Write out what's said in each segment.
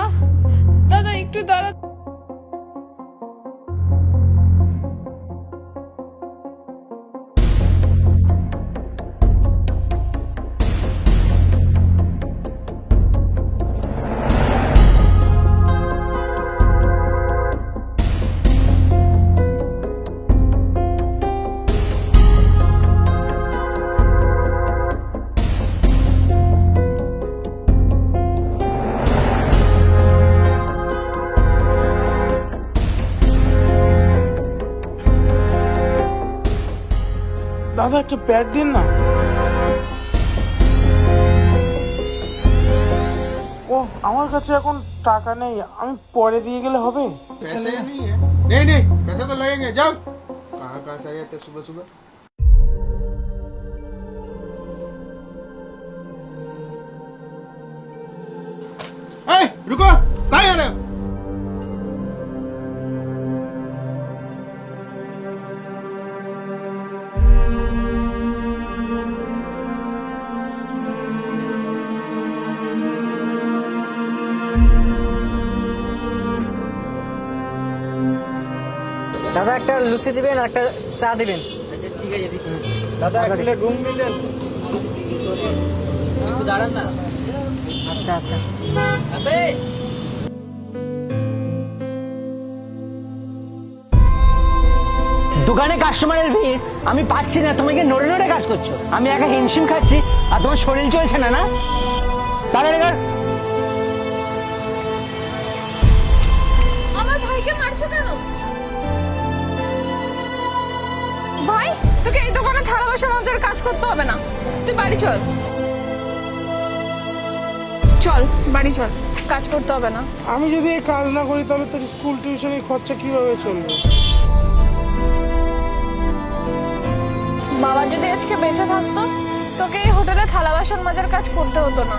আহ দাদা একটু দাঁড়া। দাদা একটা প্যাড দিন না। ও আমার কাছে এখন টাকা নেই, আমি পরে দিয়ে গেলে হবে? पैसे नहीं है। नहीं नहीं पैसे तो लगेंगे, जाओ। कहाँ कहाँ से आ जाते सुबह सुबह। रुको, कहाँ जा रहे हो? দাদা একটা লুচি দিবেন আর একটা চা দিবেন। ঠিক আছে দিচ্ছি। दादा एक प्लेट रूम मिल जाए। একটু দাঁড়ান না। আচ্ছা আচ্ছা। আবে দোকানে কাস্টমারের ভিড়, আমি পাচ্ছি না, তুমি কি নড়ে নড়ে কাজ করছো? আমি একা হিমশিম খাচ্ছি আর তোমার শরীর চলছে না। না তাহলে আমার ভাইকে মারছো কেন? ভাই তোকে এই দোকানে থালা বাসন মাজার কাজ করতে হবে না, তুই বাড়ি চল। চল বাড়ি চল, কাজ করতে হবে না। আমি যদি এই কাজ না করি তাহলে তোর স্কুল টিউশনের খরচা কিভাবে চলবে? বাবা যদি আজকে বেঁচে থাকতো তোকে এই হোটেলে থালা বাসন মাজার কাজ করতে হতো না।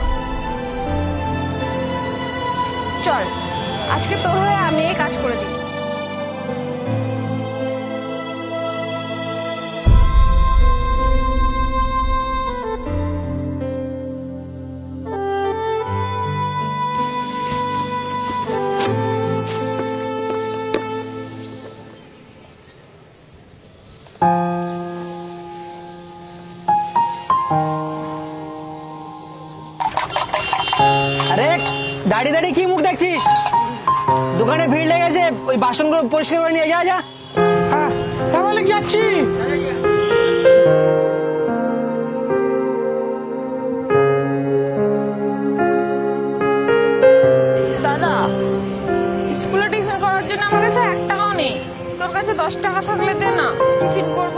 চল আজকে তোর হয়ে আমি এই কাজ করে দিই। আরে দাঁড়িয়ে দাঁড়িয়ে কি মুখ দেখছিস? দোকানে ভিড় লেগেছে, ওই বাসনগুলো পরিষ্কার করে নিয়ে যা। হ্যাঁ তাহলে যাচ্ছি। দাদা স্কুলে টিফিন করার জন্য আমার কাছে 1 টাকাও নেই, তোর কাছে 10 টাকা থাকলে দে না, টিফিন করব।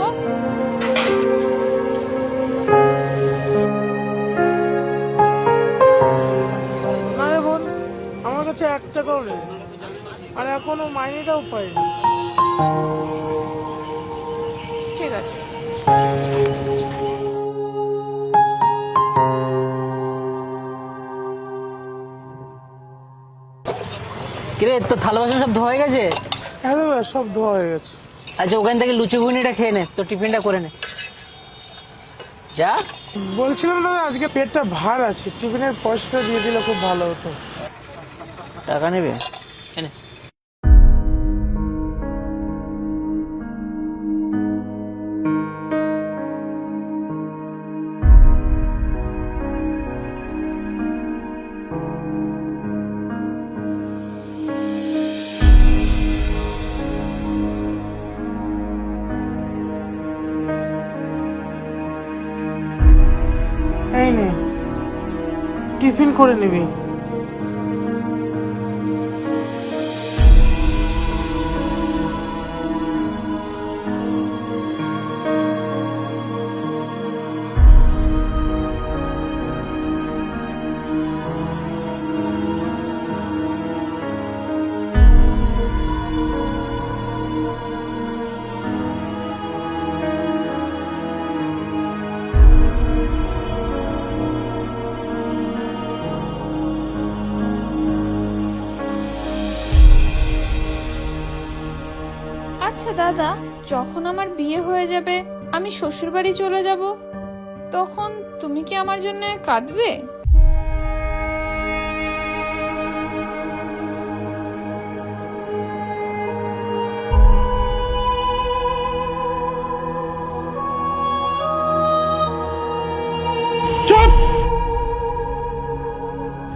না রে বোন, আমার কাছে 1 টাকাও নেই, আর এখনো মাইনেটাও পাইনি। ঠিক আছে। কিরে তোর থালা বাসন সব ধোয়া হয়ে গেছে? হ্যাঁ দাদা সব ধোয়া হয়ে গেছে। আচ্ছা ওখান থেকে লুচি ঘুগনিটা খেয়ে নে, তোর টিফিনটা করে নে যা। বলছিলাম দাদা আজকে পেটটা ভার আছে, টিফিনের পয়সাটা দিয়ে দিলে খুব ভালো হতো। টাকা নেবে এনে। এই নে টিফিন করে নিবি। আচ্ছা দাদা, যখন আমার বিয়ে হয়ে যাবে, আমি শ্বশুর বাড়ি চলে যাব, তখন তুমি কি আমার জন্য কাঁদবে?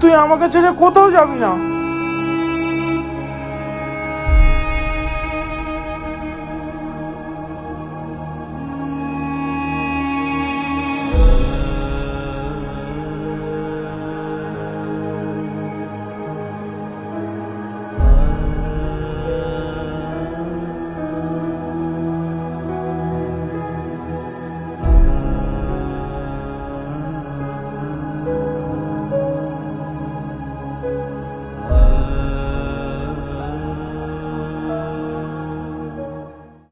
তুই আমাকে ছেড়ে কোথাও যাবি না।